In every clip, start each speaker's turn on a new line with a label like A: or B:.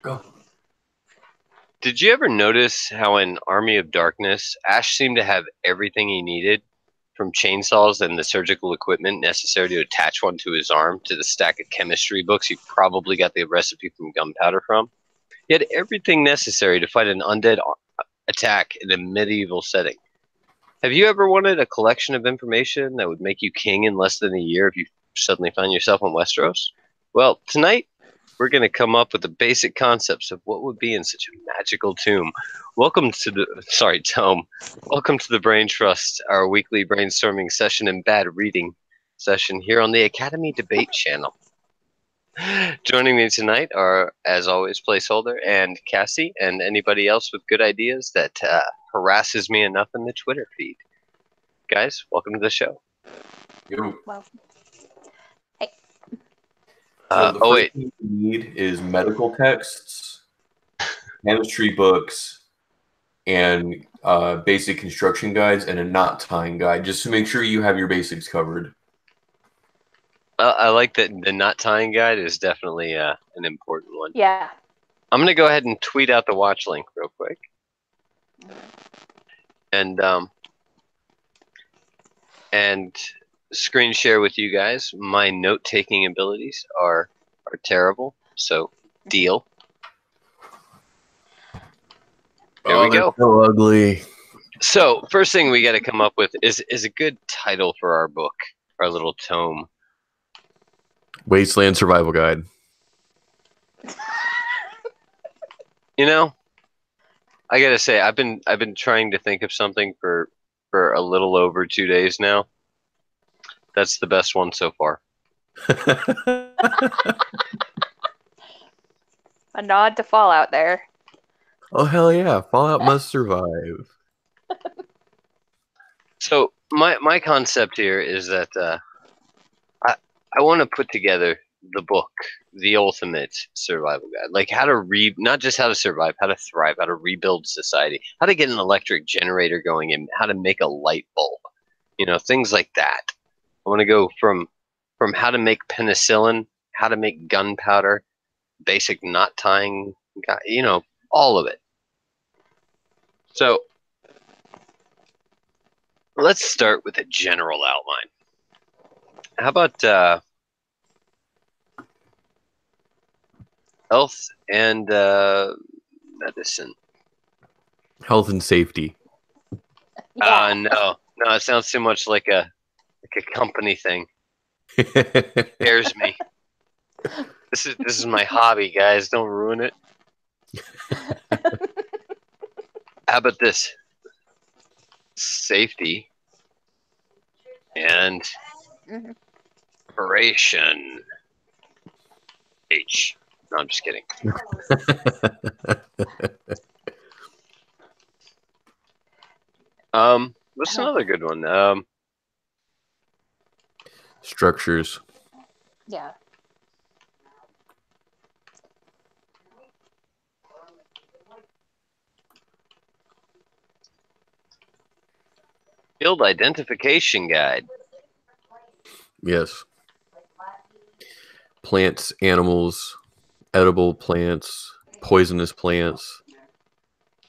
A: Go.
B: Did you ever notice how in Army of Darkness, Ash seemed to have everything he needed, from chainsaws and the surgical equipment necessary to attach one to his arm to the stack of chemistry books he probably got the recipe from gunpowder from? He had everything necessary to fight an undead attack in a medieval setting. Have you ever wanted a collection of information that would make you king in less than a year if you suddenly found yourself in Westeros? Well, tonight we're going to come up with the basic concepts of what would be in such a magical tomb. Tome. Welcome to the Brain Trust, our weekly brainstorming session and bad reading session here on the Academy Debate Channel. Joining me tonight are, as always, Placeholder and Cassie, and anybody else with good ideas that harasses me enough in the Twitter feed. Guys, welcome to the show.
C: Well, hey.
A: So the first thing you need is medical texts, chemistry books, and basic construction guides, and a knot tying guide, just to make sure you have your basics covered.
B: I like that the knot tying guide is definitely an important one.
C: Yeah.
B: I'm gonna go ahead and tweet out the watch link real quick, and screen share with you guys. My note taking abilities are terrible, so deal. There we go.
A: So ugly.
B: So first thing we got to come up with is a good title for our book, our little tome.
A: Wasteland Survival Guide.
B: You know, I gotta say, I've been trying to think of something for a little over 2 days now. That's the best one so far.
C: A nod to Fallout there.
A: Oh hell yeah! Fallout must survive.
B: So my concept here is that I want to put together the book, the ultimate survival guide, like how to not just how to survive, how to thrive, how to rebuild society, how to get an electric generator going, and how to make a light bulb. You know, things like that. I want to go from how to make penicillin, how to make gunpowder, basic knot tying, you know, all of it. So let's start with a general outline. How about health and medicine?
A: Health and safety.
C: Yeah.
B: No, it sounds too much like a company thing. Scares me. This is my hobby, guys. Don't ruin it. How about this? Safety and operation. H. No, I'm just kidding. What's another good one?
A: Structures.
C: Yeah.
B: Field identification guide.
A: Yes. Plants, animals, edible plants, poisonous plants,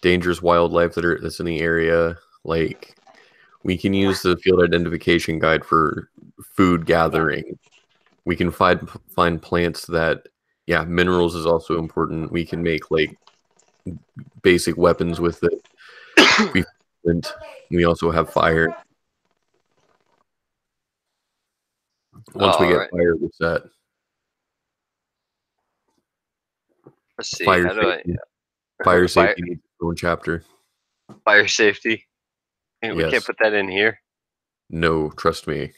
A: dangerous wildlife that's in the area. Like, we can use the field identification guide for food gathering. We can find plants that, yeah, minerals is also important. We can make like basic weapons with it. We also have fire. Once we get fire, we're set.
B: Let's see.
A: Fire
B: How do
A: safety. Fire safety needs its own chapter.
B: Fire safety. We
A: Yes.
B: can't put that in here.
A: No, trust me.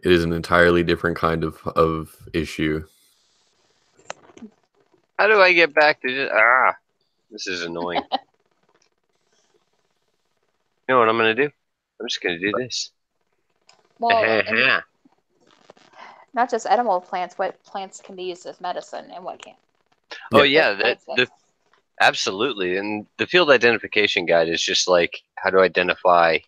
A: It is an entirely different kind of issue.
B: How do I get back to just this is annoying. You know what I'm gonna do? I'm just gonna do this.
C: Well, not just edible plants, what plants can be used as medicine and what can't.
B: Oh yeah, absolutely. And the field identification guide is just like how to identify.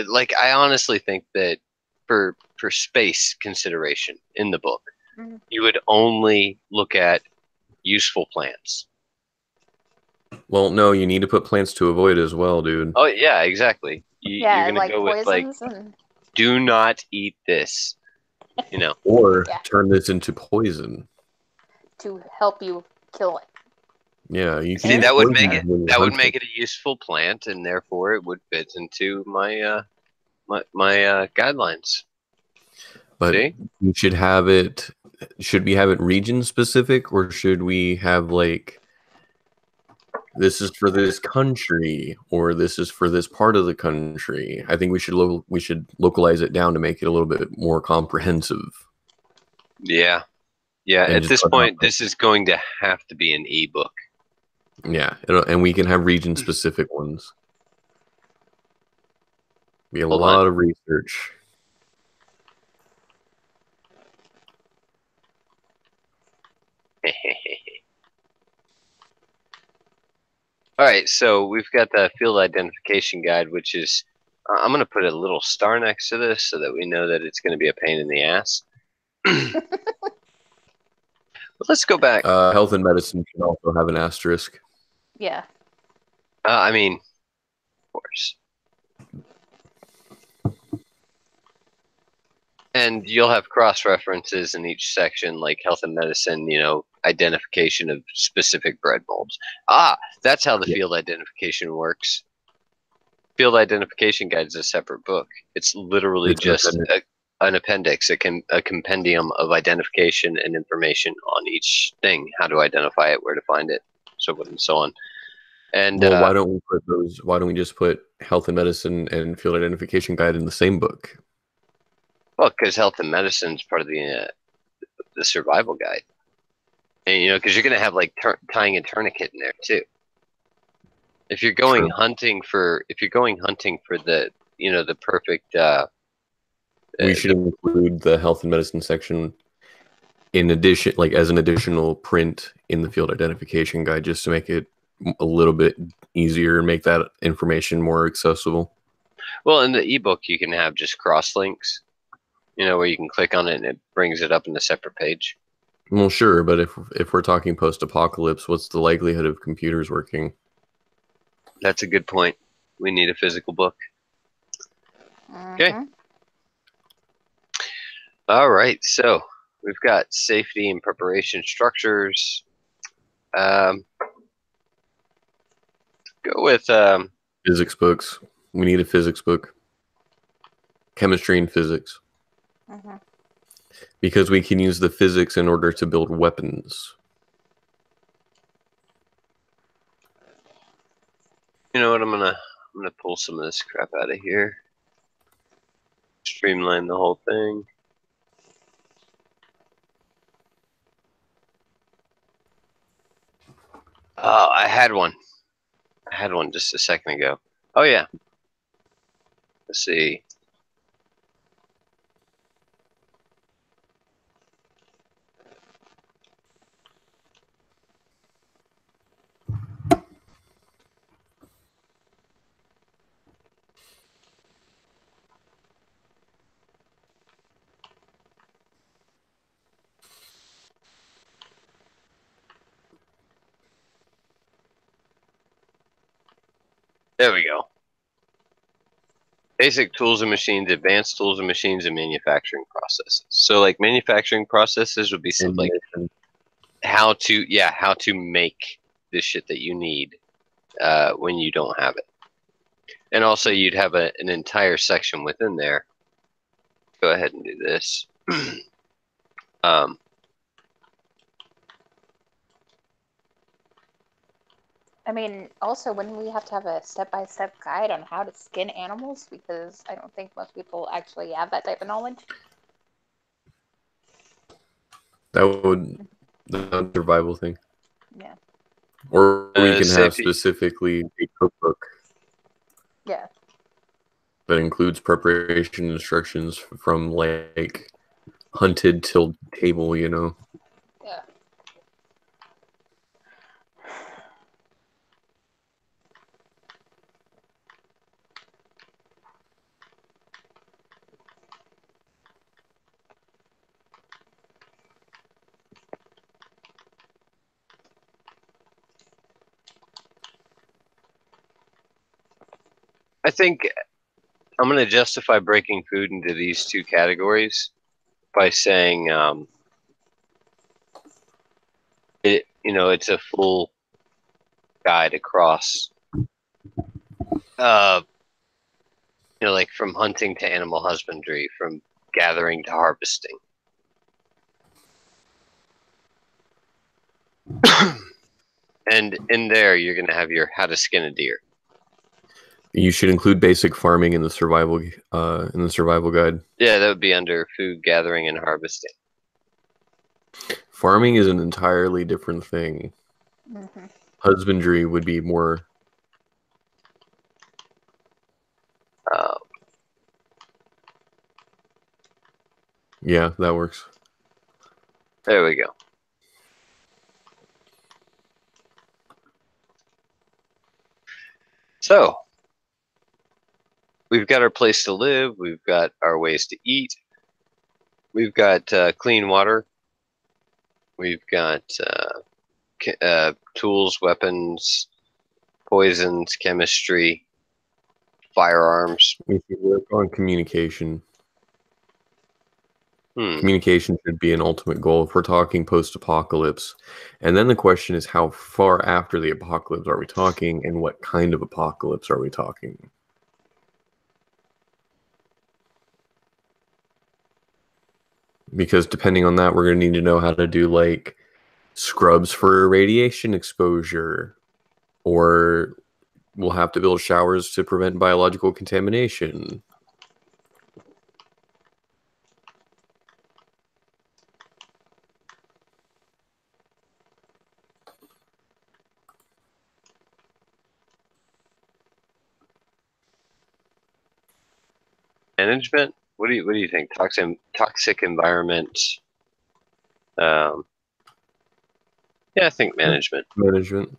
B: Like, I honestly think that for space consideration in the book, you would only look at useful plants.
A: Well, no, you need to put plants to avoid as well, dude.
B: Oh yeah, exactly. You're gonna
C: like
B: go with like,
C: poisons and
B: do not eat this.
A: Or
C: Yeah.
A: turn this into poison.
C: to help you kill it.
A: Yeah, you can
B: See,
A: use
B: that would
A: poison
B: make it
A: when you're hunting.
B: make it a useful plant, and therefore it would fit into my my guidelines.
A: But
B: See?
A: we should have it. Should we have it region specific, or should we have like this is for this country, or this is for this part of the country? I think we should localize it down to make it a little bit more comprehensive.
B: Yeah. Yeah,
A: And
B: at
A: just
B: this
A: put
B: point,
A: out-
B: this is going to have to be an ebook.
A: Yeah, and we can have region specific ones. Be a
B: Hold
A: lot
B: on.
A: of research.
B: All right, so we've got the field identification guide, which is, I'm going to put a little star next to this so that we know that it's going to be a pain in the ass. But let's go back.
A: Health and medicine should also have an asterisk.
C: Yeah.
B: I mean, of course. And you'll have cross references in each section, like health and medicine, identification of specific bread molds. That's how the field identification works. Field identification guide is a separate book. It's literally
A: It's
B: just an appendix, a compendium of identification and information on each thing, how to identify it, where to find it, so forth and so on. And
A: well, why don't we put those? Why don't we just put health and medicine and field identification guide in the same book?
B: well, because health and medicine is part of the survival guide, and because you're going to have like tying a tourniquet in there too. If you're going hunting for the the perfect
A: we should include the health and medicine section in addition, like as an additional print in the field identification guide, just to make it a little bit easier and make that information more accessible.
B: well, in the ebook you can have just cross links, where you can click on it and it brings it up in a separate page.
A: Well, sure, but if we're talking post-apocalypse, what's the likelihood of computers working?
B: That's a good point. We need a physical book. Okay. All right. So we've got safety and preparation structures. Go with
A: Physics books. We need a physics book. Chemistry and physics. Because we can use the physics in order to build weapons.
B: You know what? I'm gonna pull some of this crap out of here. Streamline the whole thing. Oh, I had one just a second ago. Oh yeah. Let's see. There we go. Basic tools and machines, advanced tools and machines, and manufacturing processes. So like manufacturing processes would be something like how to make the shit that you need when you don't have it. And also you'd have an entire section within there. Go ahead and do this.
C: I mean, also, wouldn't we have to have a step-by-step guide on how to skin animals? Because I don't think most people actually have that type of knowledge.
A: That would the survival thing.
C: Yeah.
A: Or we can have
B: safety.
A: specifically a cookbook.
C: Yeah.
A: That includes preparation instructions from like hunted till table,
C: Yeah.
B: I think I'm going to justify breaking food into these two categories by saying it's a full guide across like from hunting to animal husbandry, from gathering to harvesting. And in there, you're going to have your how to skin a deer.
A: You should include basic farming in the survival guide.
B: Yeah, that would be under food gathering and harvesting.
A: Farming is an entirely different thing.
C: Mm-hmm.
A: Husbandry would be more. Yeah, that works.
B: There we go. So, we've got our place to live. We've got our ways to eat. We've got clean water. We've got tools, weapons, poisons, chemistry, firearms.
A: We should work on communication.
B: Hmm.
A: Communication should be an ultimate goal if we're talking post-apocalypse. And then the question is, how far after the apocalypse are we talking, and what kind of apocalypse are we talking? Because depending on that, we're going to need to know how to do like scrubs for radiation exposure, or we'll have to build showers to prevent biological contamination.
B: Management? What do you think? Toxic environment. Yeah, I think management.
A: Management.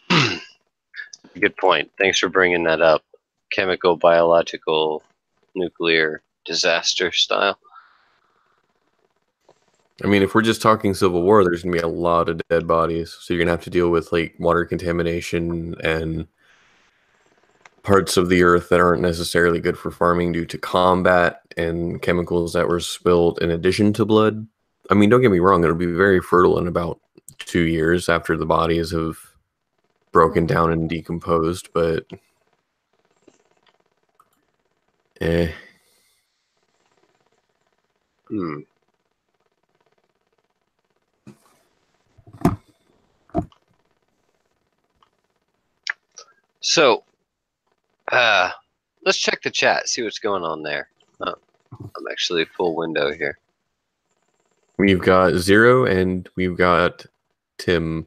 B: Good point. Thanks for bringing that up. Chemical, biological, nuclear, disaster style.
A: I mean, if we're just talking Civil War, there's going to be a lot of dead bodies. So you're going to have to deal with like water contamination and parts of the earth that aren't necessarily good for farming due to combat and chemicals that were spilled in addition to blood. I mean, don't get me wrong, it'll be very fertile in about 2 years after the bodies have broken down and decomposed, but
B: So, let's check the chat, see what's going on there. Oh, I'm actually full window here.
A: We've got Zero and we've got Tim.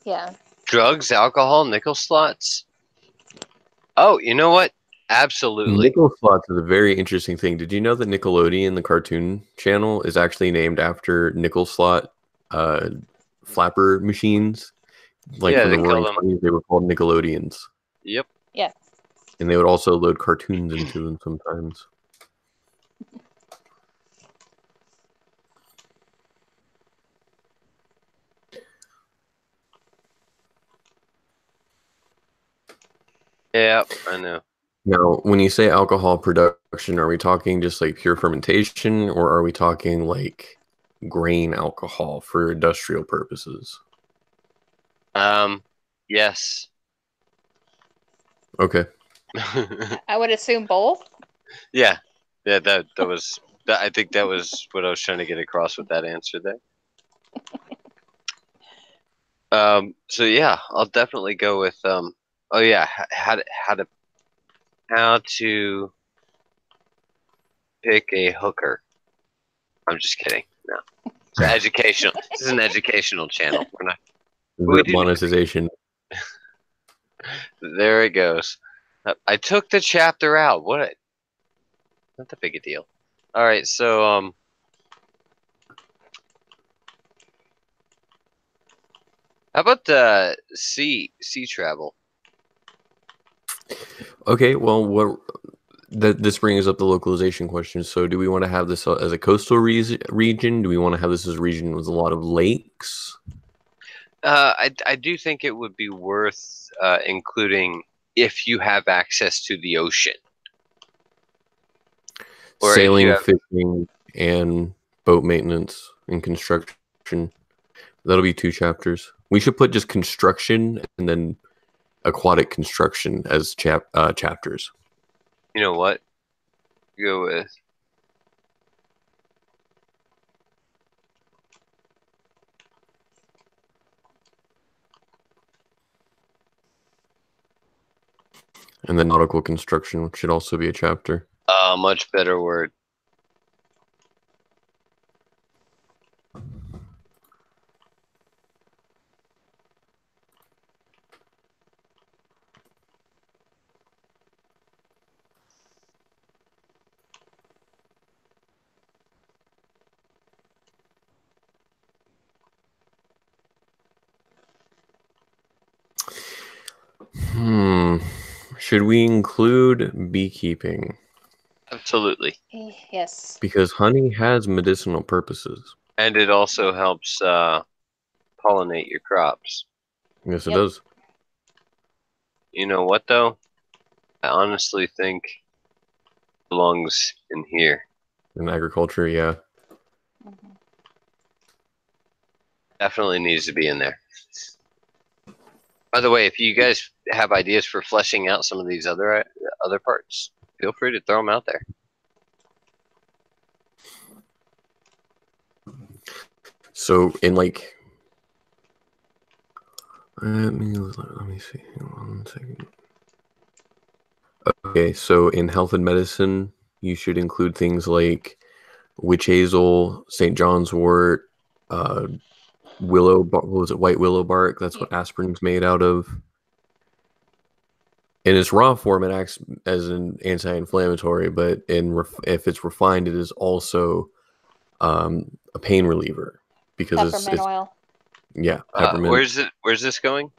C: Yeah.
B: Drugs, alcohol, nickel slots. Oh, you know what? Absolutely.
A: Nickel slots is a very interesting thing. Did you know that Nickelodeon, the cartoon channel, is actually named after nickel slot flapper machines? Like
B: Yeah,
A: from the
B: they
A: Roaring
B: call them-
A: Twenties, they were called Nickelodeons.
B: Yep.
C: Yeah.
A: And they would also load cartoons into them sometimes.
B: Yeah, I know.
A: Now, when you say alcohol production, are we talking just like pure fermentation, or are we talking like grain alcohol for industrial purposes?
B: Yes.
A: Okay.
C: I would assume both.
B: Yeah, that was. I think that was what I was trying to get across with that answer there. So yeah, I'll definitely go with oh yeah, how to pick a hooker. I'm just kidding. No, it's educational. This is an educational channel. We're not. We didn't-
A: Monetization.
B: There it goes. I took the chapter out. What? Not that big a deal. All right, so how about sea travel?
A: Okay, well, this brings up the localization question. So, do we want to have this as a coastal region? Do we want to have this as a region with a lot of lakes?
B: I do think it would be worth including if you have access to the ocean. Or
A: Sailing, fishing, and boat maintenance and construction. That'll be 2 chapters. We should put just construction and then aquatic construction as chapters.
B: You know what? Go with
A: And then nautical construction should also be a chapter.
B: a much better word.
A: Should we include beekeeping?
B: Absolutely.
C: Yes.
A: Because honey has medicinal purposes.
B: And it also helps pollinate your crops.
A: Yes, it does.
B: You know what, though? I honestly think it belongs in here.
A: In agriculture, yeah.
C: Mm-hmm.
B: Definitely needs to be in there. By the way, if you guys have ideas for fleshing out some of these other parts, feel free to throw them out there.
A: So in like, let me see. Hang on 1 second. Okay, so in health and medicine, you should include things like witch hazel, St. John's wort, willow. What was it? White willow bark. That's what aspirin's made out of. In its raw form, it acts as an anti-inflammatory, but if it's refined, it is also a pain reliever because
C: Peppermint oil.
A: Yeah, peppermint.
B: Where's this going?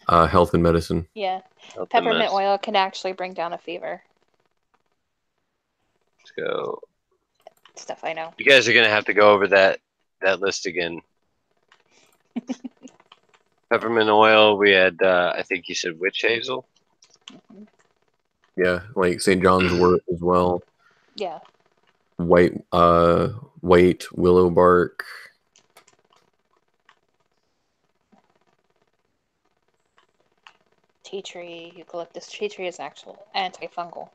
A: Health and medicine.
C: Yeah,
B: Health and
C: peppermint
B: medicine.
C: oil can actually bring down a fever.
B: Let's go.
C: Stuff I know.
B: You guys are gonna have to go over that list again. Peppermint oil. We had, I think you said witch hazel.
C: Mm-hmm.
A: Yeah, like St. John's wort as well.
C: Yeah.
A: White willow bark.
C: Tea tree, eucalyptus. Tea tree is actual antifungal.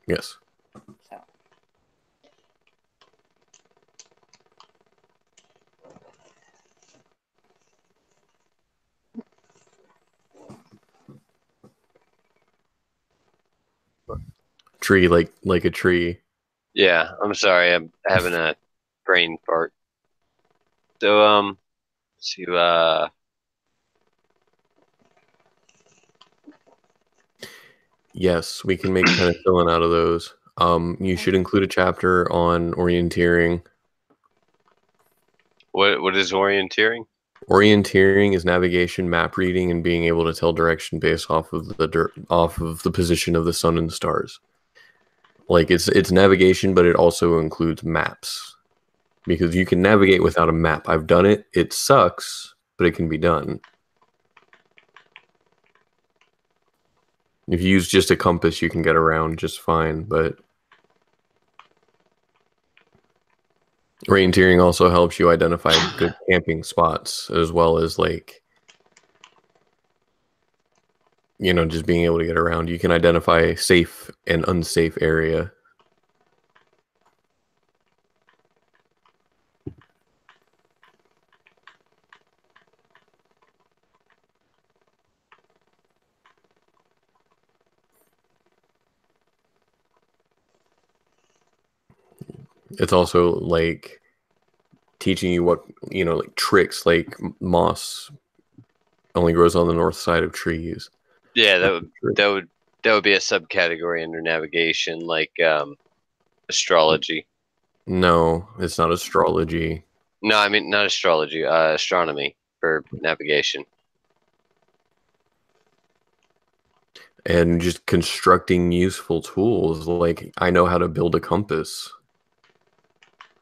A: Yes.
C: So.
A: Tree, like a tree.
B: Yeah, I'm sorry, I'm having a brain fart. So let's see.
A: Yes, we can make penicillin out of those. You should include a chapter on orienteering.
B: What is orienteering?
A: Orienteering is navigation, map reading, and being able to tell direction based off of the position of the sun and stars. Like it's navigation, but it also includes maps because you can navigate without a map. I've done it. It sucks, but it can be done. If you use just a compass, you can get around just fine, but orienteering also helps you identify good camping spots as well as just being able to get around. You can identify safe and unsafe area. It's also like teaching you what, like tricks, like moss only grows on the north side of trees.
B: Yeah, that would be a subcategory under navigation, like astrology.
A: No, it's not astrology.
B: No, I mean not astrology, astronomy for navigation.
A: And just constructing useful tools, like I know how to build a compass.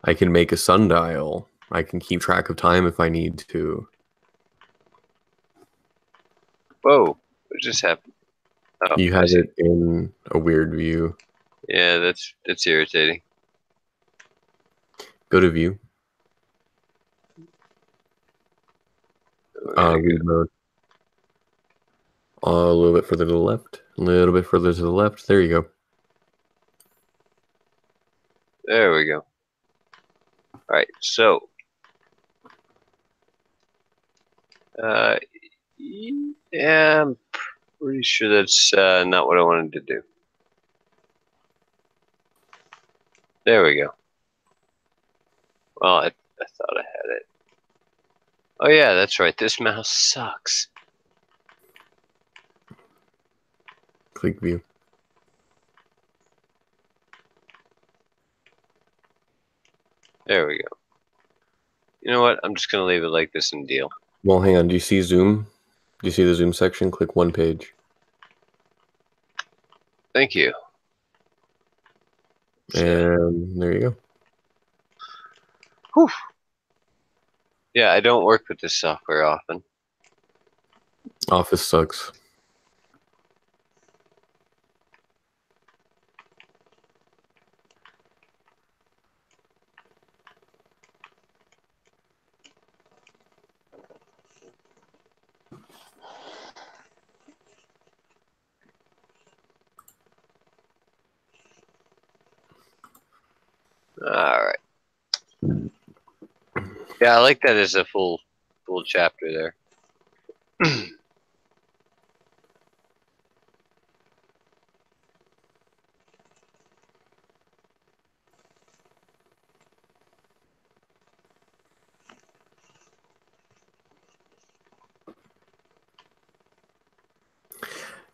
A: I can make a sundial. I can keep track of time if I need to.
B: Whoa, what just happened? Oh,
A: You
B: I
A: have
B: see.
A: it in a weird view.
B: Yeah, that's irritating.
A: Go to view. Read mode. A little bit further to the left. A little bit further to the left. There you go.
B: There we go. All right, so yeah, I'm pretty sure that's not what I wanted to do. There we go. Well, I thought I had it. Oh yeah, that's right. This mouse sucks.
A: Click view.
B: There we go. You know what? I'm just gonna leave it like this and deal.
A: Well, hang on. Do you see zoom? Do you see the zoom section? Click one page.
B: Thank you.
A: And there you go.
B: Whew. Yeah, I don't work with this software often.
A: Office sucks.
B: All right. Yeah, I like that as a full chapter there.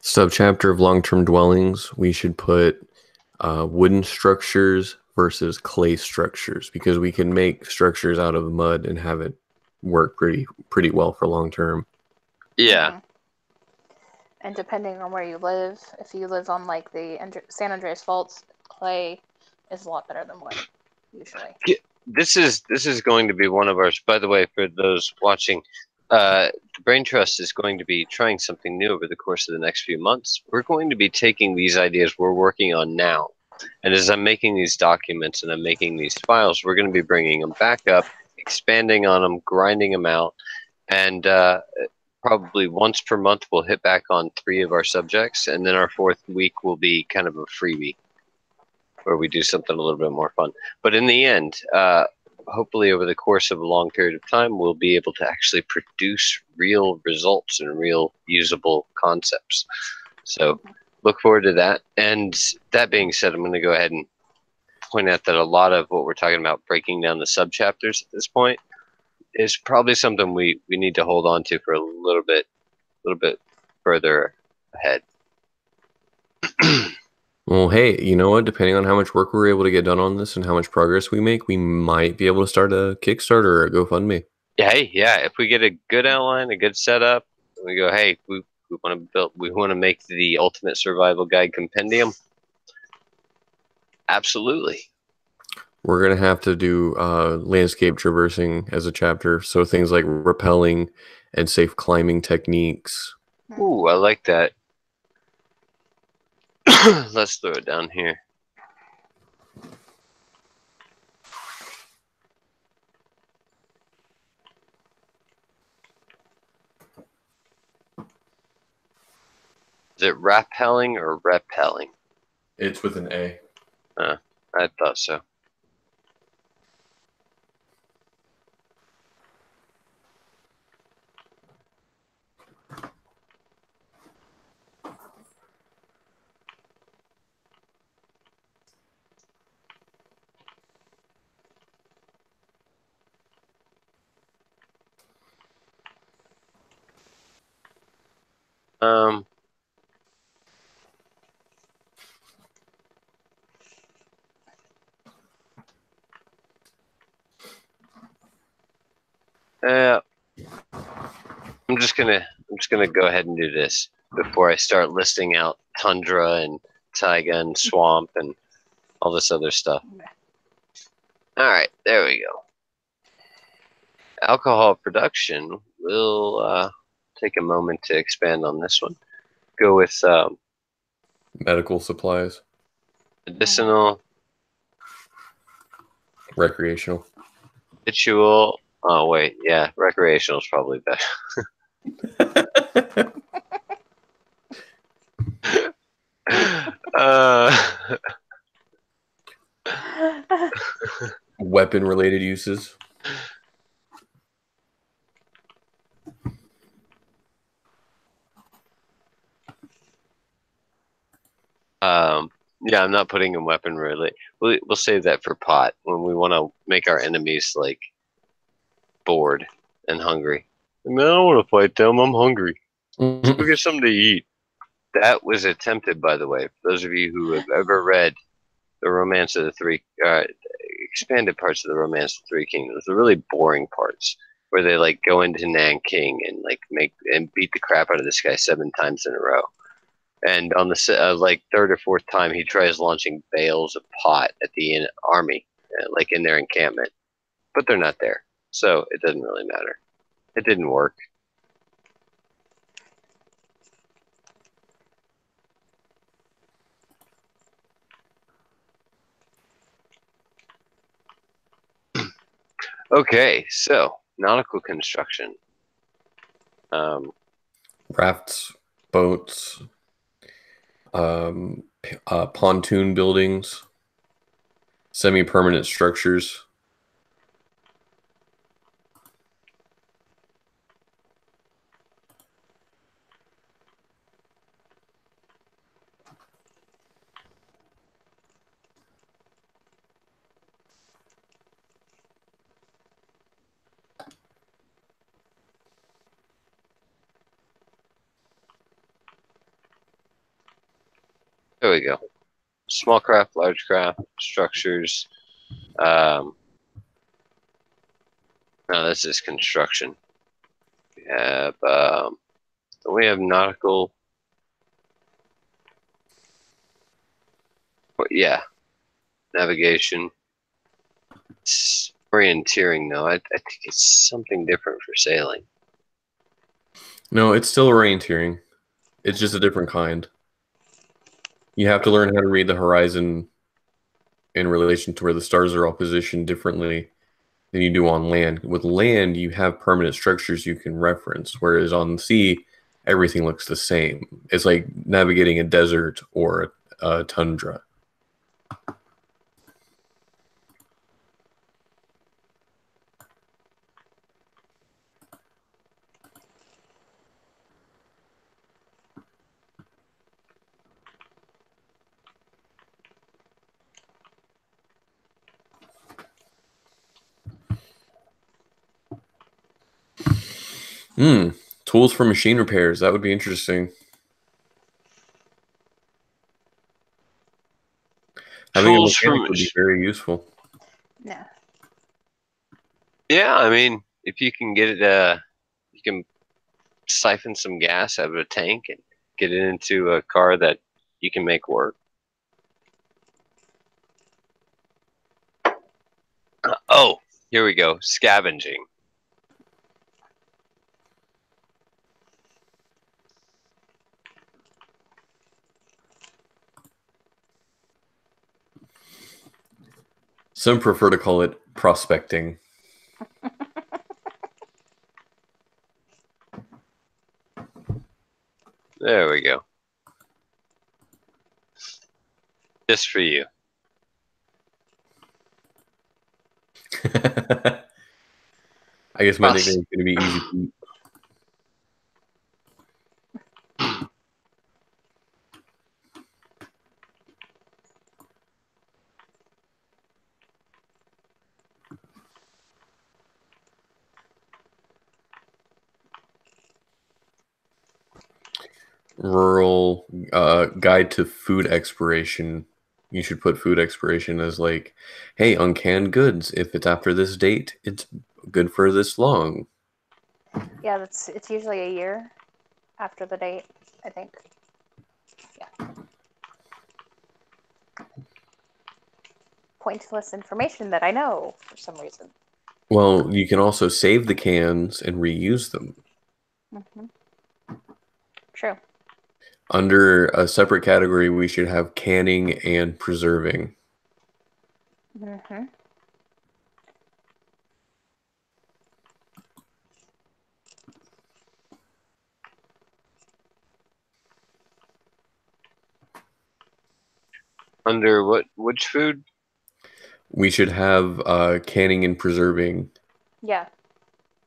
A: Subchapter of long-term dwellings. We should put wooden structures versus clay structures, because we can make structures out of mud and have it work pretty well for long term.
B: Yeah.
C: And depending on where you live, if you live on like the San Andreas faults, clay is a lot better than wood, usually.
B: Yeah, this is going to be one of ours. By the way, for those watching, the Brain Trust is going to be trying something new over the course of the next few months. We're going to be taking these ideas we're working on now, and as I'm making these documents and I'm making these files, we're going to be bringing them back up, expanding on them, grinding them out, and probably once per month we'll hit back on 3 of our subjects, and then our 4th week will be kind of a freebie where we do something a little bit more fun. But in the end, hopefully over the course of a long period of time, we'll be able to actually produce real results and real usable concepts. So look forward to that. And that being said, I'm going to go ahead and point out that a lot of what we're talking about, breaking down the subchapters at this point, is probably something we need to hold on to for a little bit further ahead.
A: Well, hey, you know what? Depending on how much work we're able to get done on this and how much progress we make, we might be able to start a Kickstarter or a GoFundMe.
B: Yeah, hey, yeah. If we get a good outline, a good setup, and we go, hey, we want to make the Ultimate Survival Guide Compendium. Absolutely.
A: We're gonna have to do landscape traversing as a chapter, so things like rappelling and safe climbing techniques.
B: Ooh, I like that. Let's throw it down here. Is it rappelling or repelling?
A: It's with an A.
B: I thought so. I'm just gonna go ahead and do this before I start listing out tundra and taiga and swamp and all this other stuff. All right, there we go. Alcohol production. We'll take a moment to expand on this one. Go with
A: Medical supplies.
B: Medicinal,
A: Recreational.
B: ritual. Oh wait, yeah, recreational is probably better. uh,
A: Weapon-related uses.
B: yeah, I'm not putting in weapon really. We'll save that for pot when we want to make our enemies like bored and hungry. I mean, I don't want to fight them. I'm hungry. Let's go get something to eat. That was attempted, by the way. For those of you who have ever read the Romance of the Three, expanded parts of the Romance of the Three Kingdoms, the really boring parts where they like go into Nanking and like make and beat the crap out of this guy 7 times in a row. And on the like third or fourth time, he tries launching bales of pot at the army, like in their encampment, but they're not there, so it doesn't really matter. It didn't work. Okay, so nautical construction.
A: Rafts, boats, pontoon buildings, semi-permanent structures.
B: There we go. Small craft, large craft, structures. No, this is construction. We have nautical. Yeah, navigation. It's orienteering, though. I think it's something different for sailing.
A: No, it's still orienteering. It's just a different kind. You have to learn how to read the horizon in relation to where the stars are all positioned differently than you do on land. With land, you have permanent structures you can reference, whereas on the sea, everything looks the same. It's like navigating a desert or a tundra. Tools for machine repairs. That would be interesting. Having a
B: Tools for
A: mechanic would be very useful.
C: No.
B: Yeah, I mean, if you can get it, you can siphon some gas out of a tank and get it into a car that you can make work. Oh, here we go. Scavenging.
A: Some prefer to call it prospecting.
B: There we go. Just for you.
A: I guess my nickname is going to be Easy Pete. Rural guide to food expiration. You should put food expiration as like, hey, on canned goods, if it's after this date, it's good for this long.
C: Yeah, it's usually a year after the date, I think. Yeah. Pointless information that I know for some reason.
A: Well, you can also save the cans and reuse them.
C: Mm-hmm. True.
A: Under a separate category, we should have canning and preserving.
C: Mm-hmm.
B: Under which food?
A: We should have canning and preserving.
C: Yeah.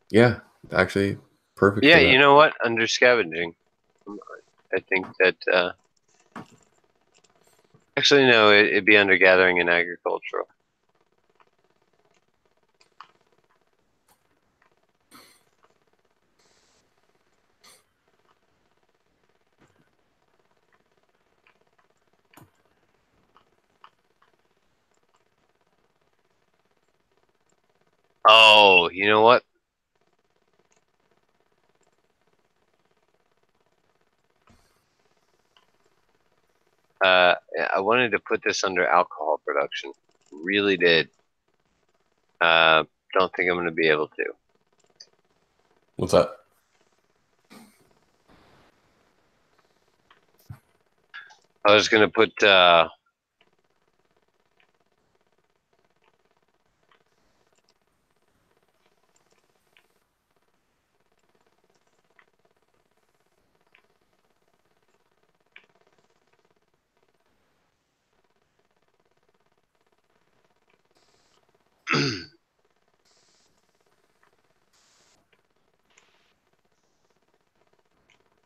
A: Yeah, actually, perfect
B: Yeah,
A: for that.
B: you know what? Under scavenging. I think that... actually, no, it'd be under gathering and agricultural. Oh, you know what? I wanted to put this under alcohol production. Really did. Don't think I'm going to be able to.
A: What's that?
B: I was going to put...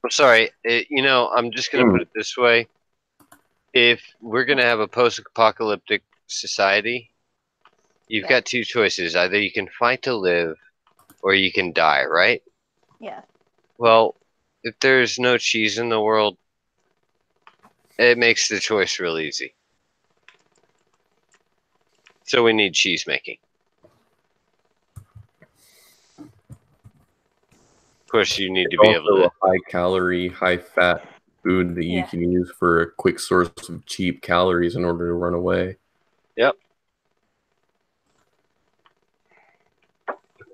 B: I'm sorry. I'm just going to put it this way. If we're going to have a post-apocalyptic society, you've got two choices. Either you can fight to live, or you can die, right?
C: Yeah.
B: Well, if there's no cheese in the world, it makes the choice real easy. So we need cheese making. Of course, you need to be able to...
A: a high-calorie, high-fat food that you can use for a quick source of cheap calories in order to run away.
B: Yep.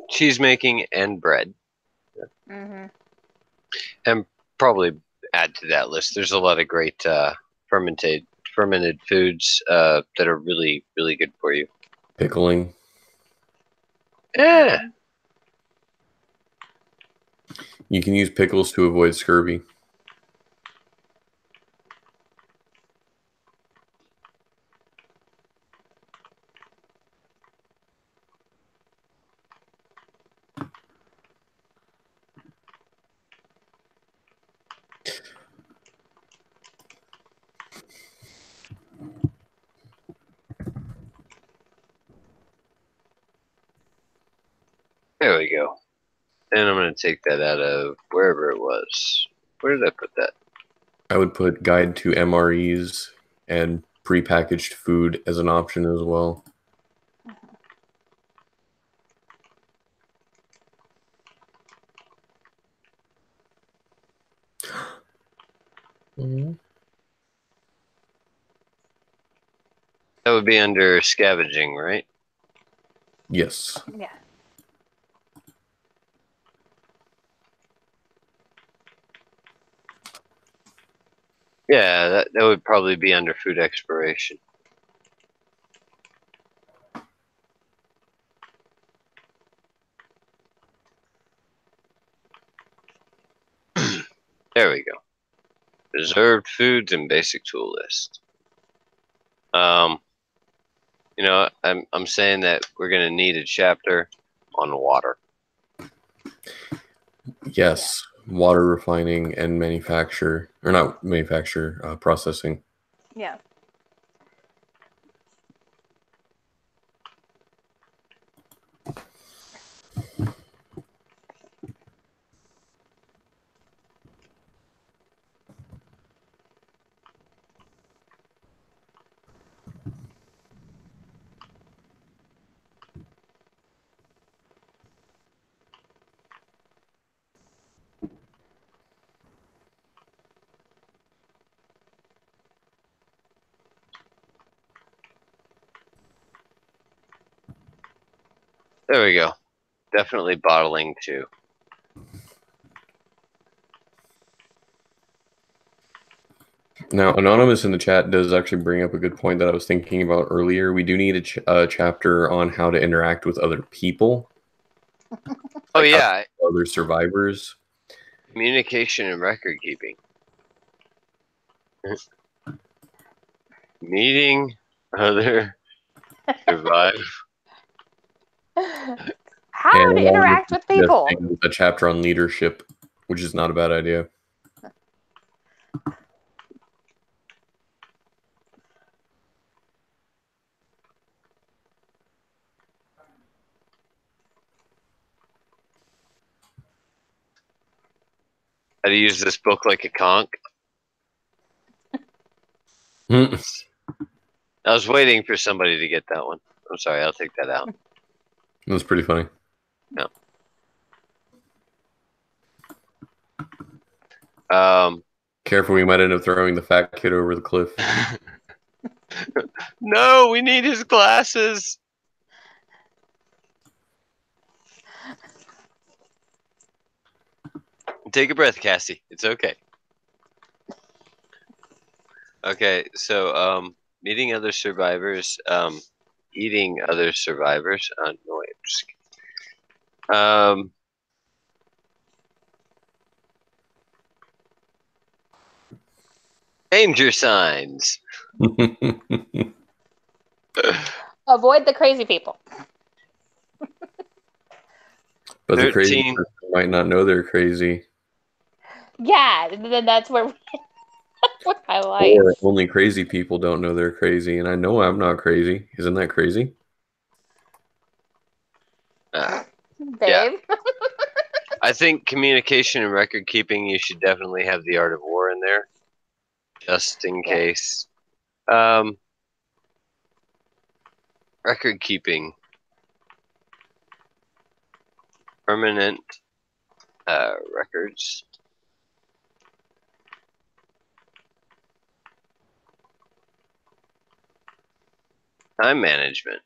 B: Cheese making and bread.
C: Mm-hmm.
B: And probably add to that list. There's a lot of great fermented foods that are really, really good for you.
A: Pickling.
B: Yeah.
A: You can use pickles to avoid scurvy.
B: There we go. And I'm going to take that out of wherever it was. Where did I put that?
A: I would put guide to MREs and prepackaged food as an option as well.
B: That would be under scavenging, right?
A: Yes.
C: Yeah.
B: Yeah, that would probably be under food exploration. There we go. Preserved foods and basic tool list. I'm saying that we're going to need a chapter on water.
A: Yes. Water refining and manufacture, or not manufacture, processing.
C: Yeah.
B: There we go. Definitely bottling too.
A: Now, Anonymous in the chat does actually bring up a good point that I was thinking about earlier. We do need a chapter on how to interact with other people.
B: Oh,
A: Like
B: yeah.
A: other survivors.
B: Communication and record keeping. Meeting other survivors.
C: How
A: And
C: to interact with people.
A: a chapter on leadership, which is not a bad idea.
B: How to use this book like a conch.
A: Hmm.
B: I was waiting for somebody to get that one. I'm sorry, I'll take that out.
A: That was pretty funny.
B: Yeah.
A: Careful, we might end up throwing the fat kid over the cliff.
B: No, we need his glasses. Take a breath, Cassie. It's okay. Okay, so meeting other survivors, eating other survivors. No, wait, just danger signs.
C: Avoid the crazy people.
A: But
B: 13.
A: the crazy person might not know they're crazy.
C: Yeah, then that's where with my life.
A: Or only crazy people don't know they're crazy, and I know I'm not crazy. Isn't that crazy?
C: Babe.
B: Yeah. I think communication and record keeping, you should definitely have the art of war in there, just in case. Record keeping. Permanent records. Time management.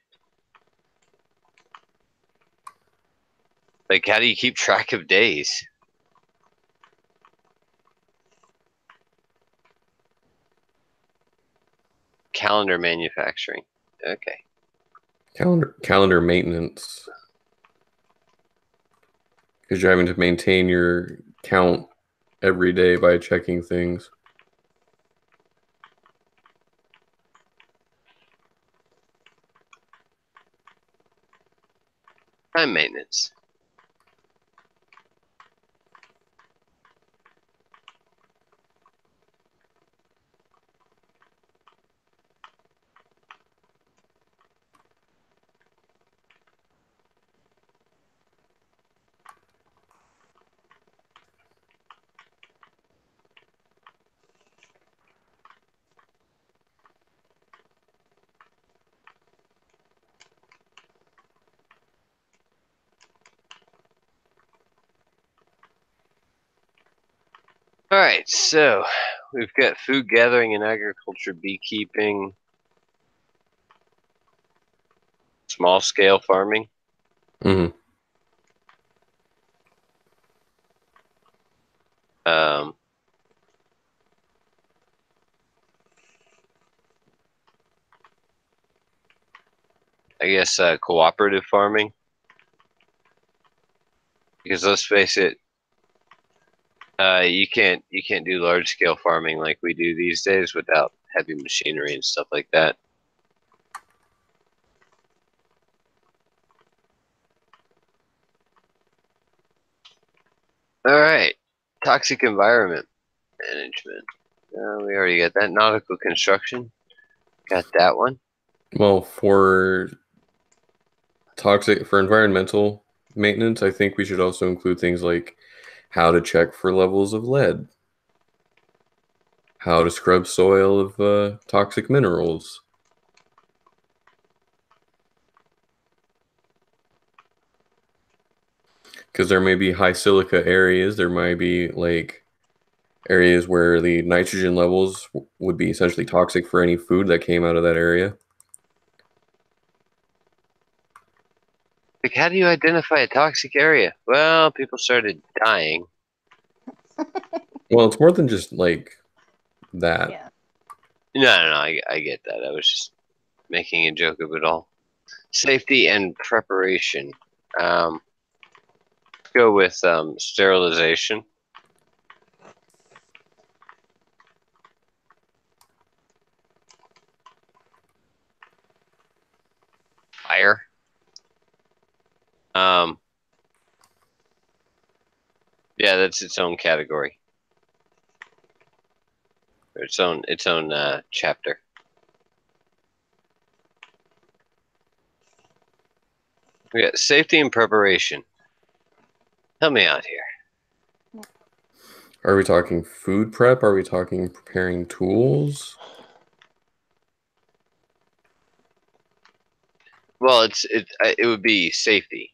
B: Like, how do you keep track of days? Calendar manufacturing. Okay.
A: Calendar maintenance. Because you're having to maintain your count every day by checking things.
B: Time maintenance. All right, so we've got food gathering and agriculture, beekeeping, small scale farming.
A: Mm-hmm.
B: I guess cooperative farming, because let's face it, you can't do large scale farming like we do these days without heavy machinery and stuff like that. All right, toxic environment management. We already got that. Nautical construction, got that one.
A: Well, for environmental maintenance, I think we should also include things like how to check for levels of lead, how to scrub soil of toxic minerals. Because there may be high silica areas, there might be like areas where the nitrogen levels would be essentially toxic for any food that came out of that area.
B: Like, how do you identify a toxic area? Well, people started dying.
A: Well, it's more than just like that.
C: Yeah.
B: No, I get that. I was just making a joke of it all. Safety and preparation. Let's go with sterilization. Fire. Yeah, that's its own category. Its own chapter. We got safety and preparation. Help me out here.
A: Are we talking food prep? Are we talking preparing tools?
B: Well, it would be safety.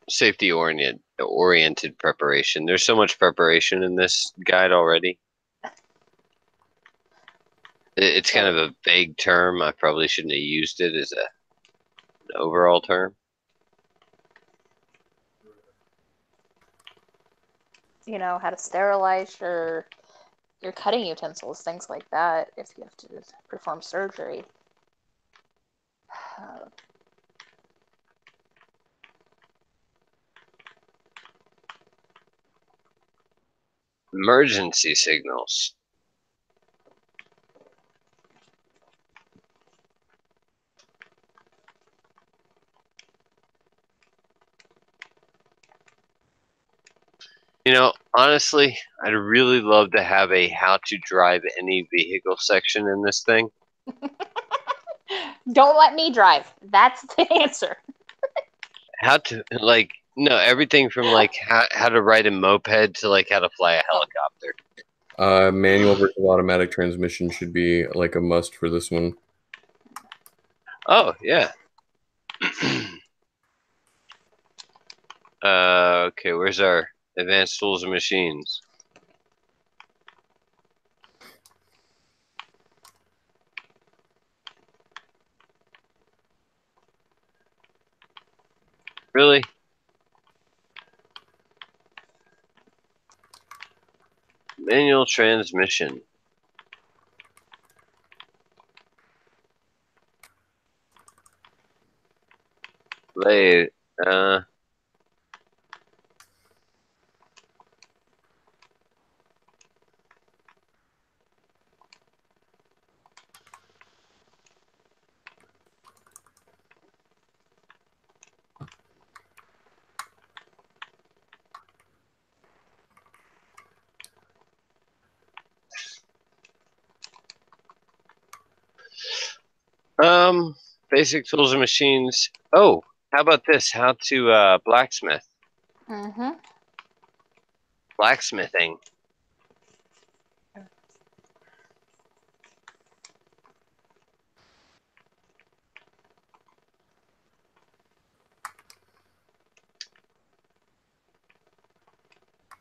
B: Safety oriented preparation. There's so much preparation in this guide already. It's kind of a vague term. I probably shouldn't have used it as an overall term.
C: You know, how to sterilize your cutting utensils, things like that, if you have to perform surgery.
B: Emergency signals. You know, honestly, I'd really love to have a how to drive any vehicle section in this thing.
C: Don't let me drive. That's the answer.
B: How to, like, no, everything from like how to ride a moped to like how to fly a helicopter.
A: Manual versus automatic transmission should be like a must for this one.
B: Oh, yeah. Okay, where's our advanced tools and machines? Really? Manual transmission. Lathe. Basic tools and machines. Oh, how about this? How to blacksmith.
C: Mm-hmm.
B: Blacksmithing.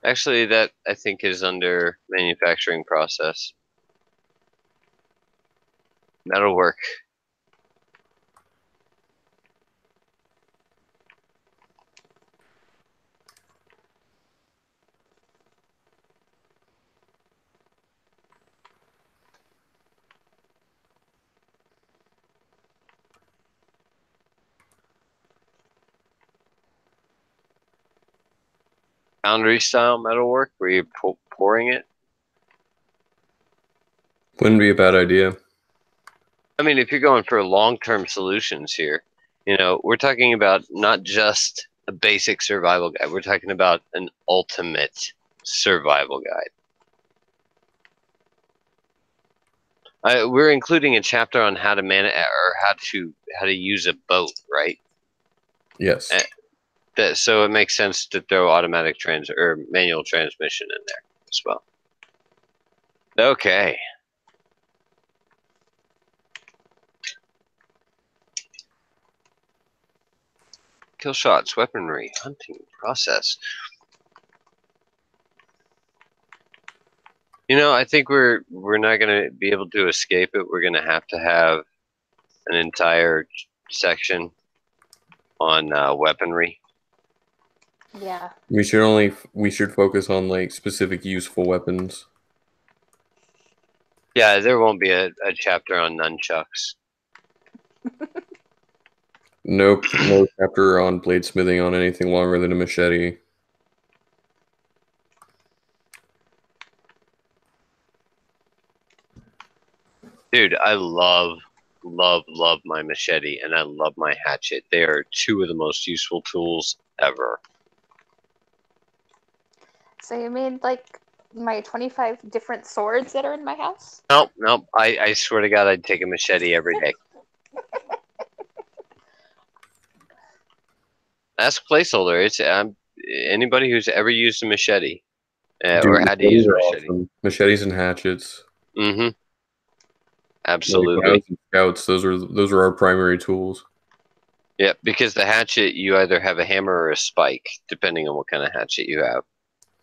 B: Actually, that I think is under manufacturing process. Metalwork. Foundry style metalwork where you're pouring it.
A: Wouldn't be a bad idea.
B: I mean, if you're going for long-term solutions here, you know, we're talking about not just a basic survival guide. We're talking about an ultimate survival guide. We're including a chapter on how to manage or how to use a boat, right?
A: Yes.
B: So it makes sense to throw automatic or manual transmission in there as well. Okay. Kill shots, weaponry, hunting process. You know, I think we're not going to be able to escape it. We're going to have an entire section on weaponry.
C: Yeah.
A: We should focus on like specific useful weapons.
B: Yeah, there won't be a chapter on nunchucks.
A: Nope, no chapter on bladesmithing on anything longer than a machete.
B: Dude, I love my machete, and I love my hatchet. They are two of the most useful tools ever.
C: So you mean like my 25 different swords that are in my house?
B: Nope. I swear to God, I'd take a machete every day. Ask placeholder. It's anybody who's ever used a machete or
A: Dude,
B: had to use
A: machetes
B: a
A: are
B: machete.
A: awesome. Machetes and hatchets.
B: Mm-hmm.
A: Like when I was
B: Absolutely.
A: in scouts, those are our primary tools.
B: Yeah, because the hatchet, you either have a hammer or a spike, depending on what kind of hatchet you have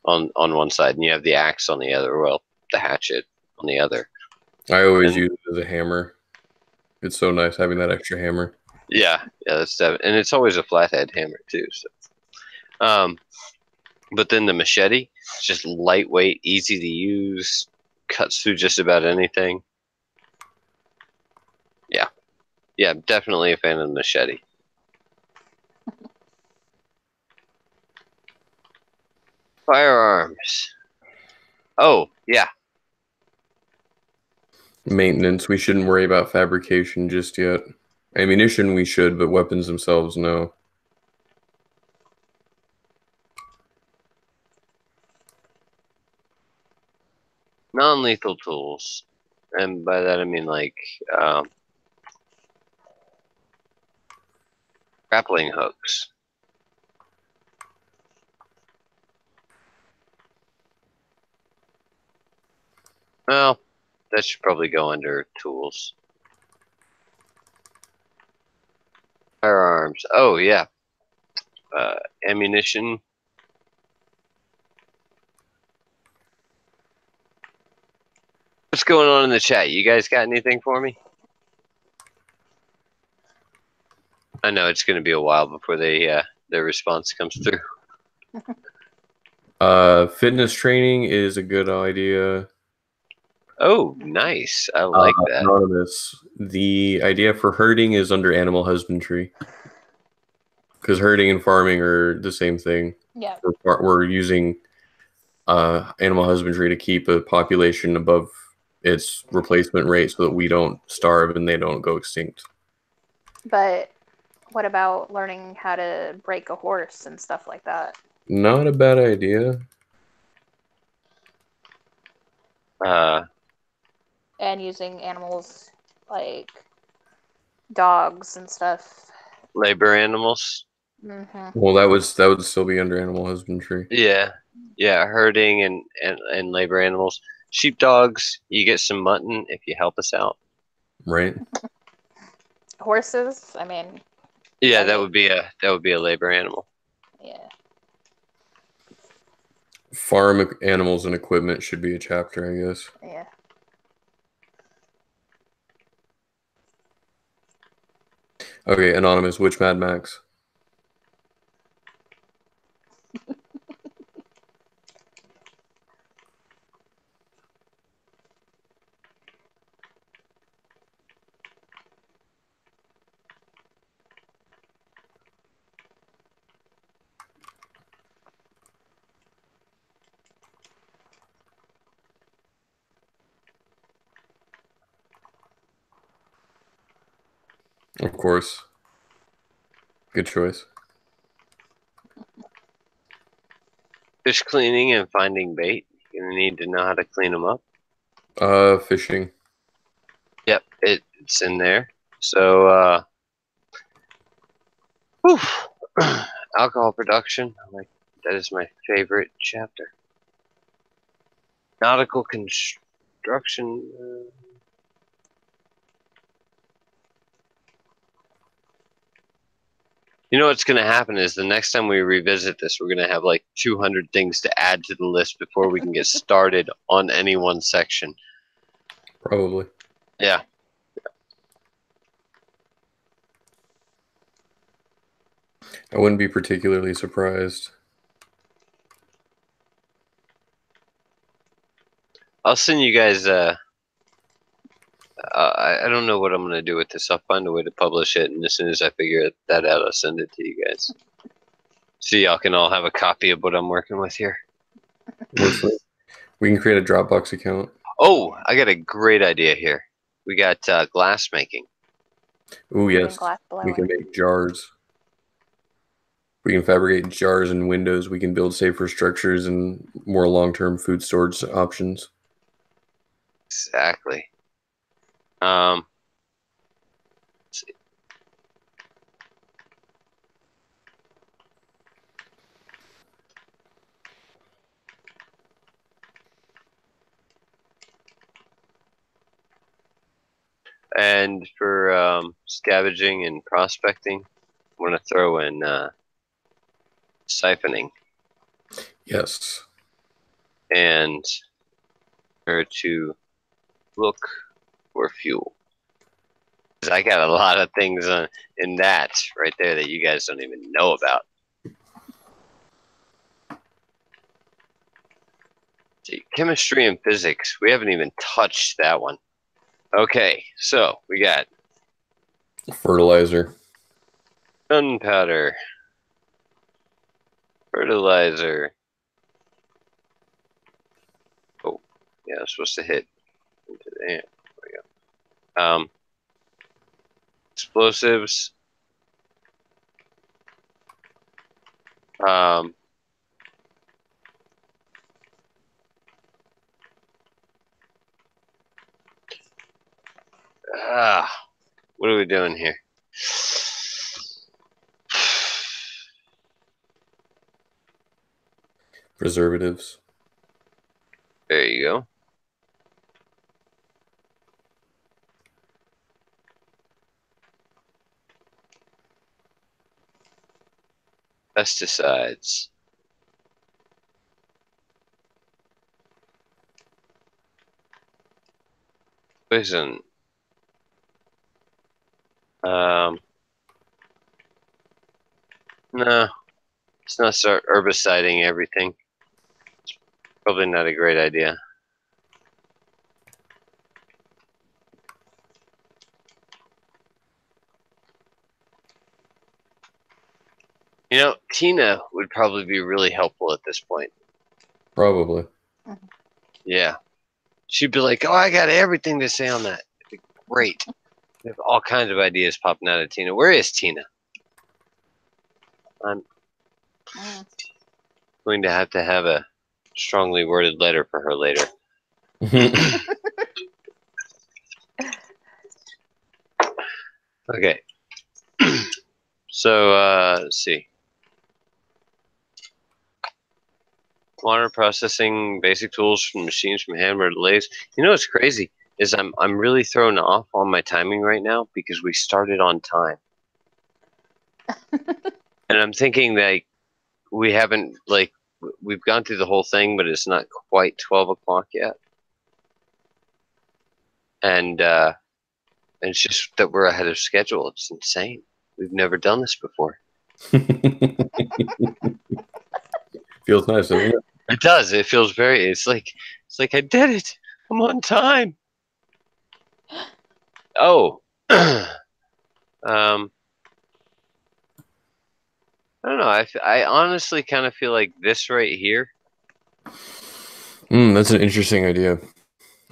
B: on one side, and you have the axe on the other. Well, the hatchet on the other.
A: I always
B: And
A: use it as a hammer. It's so nice having that extra hammer.
B: yeah, that's and it's always a flathead hammer too. So, but then the machete, it's just lightweight, easy to use, cuts through just about anything. Yeah, definitely a fan of the machete. Firearms. Oh, yeah.
A: Maintenance, we shouldn't worry about fabrication just yet. Ammunition we should, but weapons themselves, no.
B: Non-lethal tools. And by that I mean like grappling hooks. Well, that should probably go under tools. Firearms. Oh, yeah. Ammunition. What's going on in the chat? You guys got anything for me? I know it's going to be a while before their response comes through.
A: Fitness training is a good idea.
B: Oh, nice. I like that.
A: Anonymous. The idea for herding is under animal husbandry. Because herding and farming are the same thing.
C: Yeah.
A: We're using animal husbandry to keep a population above its replacement rate so that we don't starve and they don't go extinct.
C: But what about learning how to break a horse and stuff like that?
A: Not a bad idea.
C: And using animals like dogs and stuff.
B: Labor animals.
C: Mm-hmm.
A: Well, that would still be under animal husbandry.
B: Yeah, herding and labor animals. Sheepdogs, you get some mutton if you help us out.
A: Right?
C: Horses, I mean.
B: Yeah, that would be a labor animal.
C: Yeah.
A: Farm animals and equipment should be a chapter, I guess.
C: Yeah.
A: Okay, Anonymous, which Mad Max? Of course. Good choice.
B: Fish cleaning and finding bait. You're gonna need to know how to clean them up.
A: Fishing.
B: Yep, it's in there. So, alcohol production. That is my favorite chapter. Nautical construction. You know what's going to happen is the next time we revisit this, we're going to have like 200 things to add to the list before we can get started on any one section.
A: Probably.
B: Yeah.
A: I wouldn't be particularly surprised.
B: I'll send you guys I don't know what I'm going to do with this. I'll find a way to publish it, and as soon as I figure that out, I'll send it to you guys. So y'all can all have a copy of what I'm working with here.
A: Works for me. We can create a Dropbox account.
B: Oh, I got a great idea here. We got glass making.
A: Oh, yes.
C: Glass
A: We can
C: blowing.
A: make jars. We can fabricate jars and windows. We can build safer structures and more long-term food storage options.
B: Exactly. Let's see. And for scavenging and prospecting, I'm going to throw in siphoning
A: Yes.
B: and where to look for fuel. 'Cause I got a lot of things in that right there that you guys don't even know about. See, chemistry and physics, we haven't even touched that one. Okay, so we got
A: Fertilizer.
B: gunpowder, fertilizer. Oh, yeah, I'm supposed to hit into there. There we go. Explosives. What are we doing here?
A: Preservatives.
B: There you go. Pesticides. Poison. No, let's not start herbiciding everything. Probably not a great idea. You know, Tina would probably be really helpful at this point.
A: Probably.
B: Yeah. She'd be like, oh, I got everything to say on that. It'd be great. We have all kinds of ideas popping out of Tina. Where is Tina? I'm going to have a strongly worded letter for her later. Okay. So, let's see. Water processing, basic tools from machines, from hammer lathes. You know what's crazy is I'm really thrown off on my timing right now because we started on time. And I'm thinking like we haven't we've gone through the whole thing, but it's not quite 12 o'clock yet. And it's just that we're ahead of schedule. It's insane. We've never done this before.
A: Feels nice, doesn't it?
B: It does. It feels very. It's like I did it. I'm on time. Oh. I don't know. I honestly kind of feel like this right here.
A: That's an interesting idea.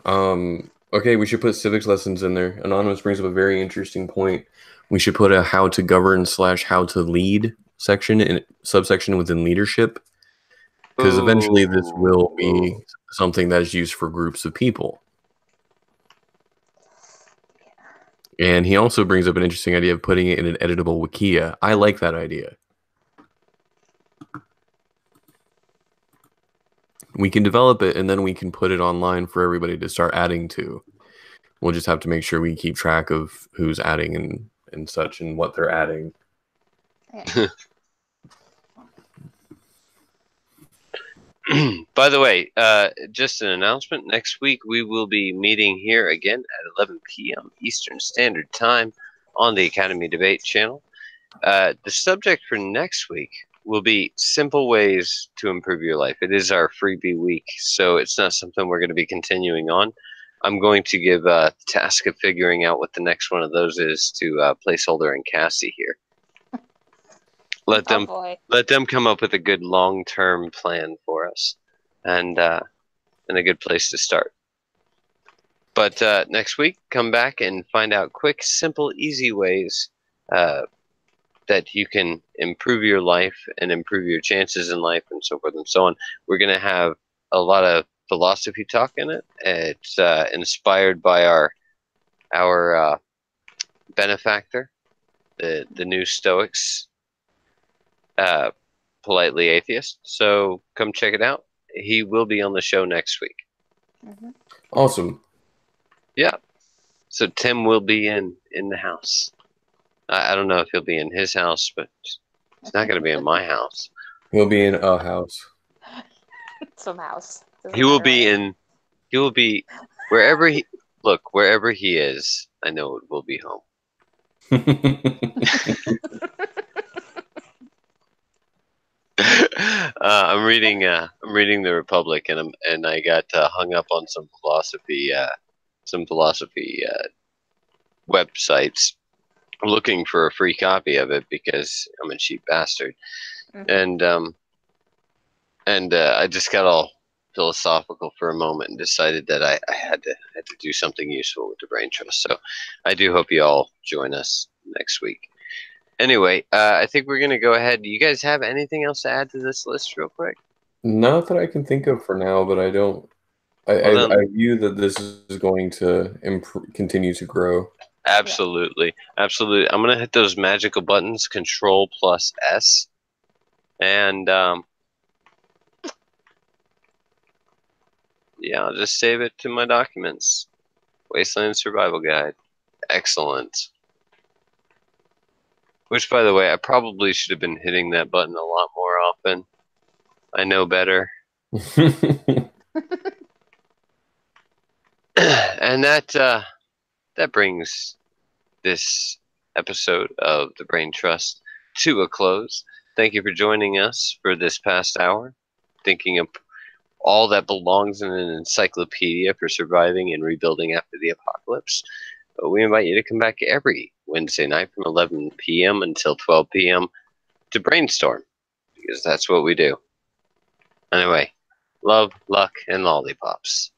A: Okay, we should put civics lessons in there. Anonymous brings up a very interesting point. We should put a how to govern / how to lead section and subsection within leadership. Because eventually this will be something that is used for groups of people. And he also brings up an interesting idea of putting it in an editable wikia. I like that idea. We can develop it and then we can put it online for everybody to start adding to. We'll just have to make sure we keep track of who's adding and such and what they're adding.
C: Yeah.
B: By the way, just an announcement. Next week we will be meeting here again at 11 p.m. Eastern Standard Time on the Academy Debate channel. The subject for next week will be simple ways to improve your life. It is our freebie week, so it's not something we're going to be continuing on. I'm going to give the task of figuring out what the next one of those is to Placeholder and Cassie here. Let them come up with a good long-term plan for us, and a good place to start. But next week, come back and find out quick, simple, easy ways that you can improve your life and improve your chances in life, and so forth and so on. We're going to have a lot of philosophy talk in it. It's inspired by our benefactor, the new Stoics, Politely Atheist. So come check it out. He will be on the show next week.
C: Mm-hmm.
A: Awesome.
B: Yeah. So Tim will be in the house. I don't know if he'll be in his house, but he's not going to be in my house.
A: He'll be in a house.
C: Some house.
B: He will be wherever he is. I know it will be home. I'm reading the Republic, and I got hung up on some philosophy websites, looking for a free copy of it because I'm a cheap bastard. Mm-hmm. And I just got all philosophical for a moment and decided that I had to do something useful with the Brain Trust. So I do hope you all join us next week. Anyway, I think we're going to go ahead. Do you guys have anything else to add to this list real quick?
A: Not that I can think of for now, but I don't. I view that this is going to continue to grow.
B: Absolutely. Absolutely. I'm going to hit those magical buttons, Control plus S. And yeah, I'll just save it to my documents. Wasteland Survival Guide. Excellent. Which, by the way, I probably should have been hitting that button a lot more often. I know better. And that brings this episode of the Brain Trust to a close. Thank you for joining us for this past hour, thinking of all that belongs in an encyclopedia for surviving and rebuilding after the apocalypse. We invite you to come back every Wednesday night from 11 p.m. until 12 p.m. to brainstorm, because that's what we do. Anyway, love, luck, and lollipops.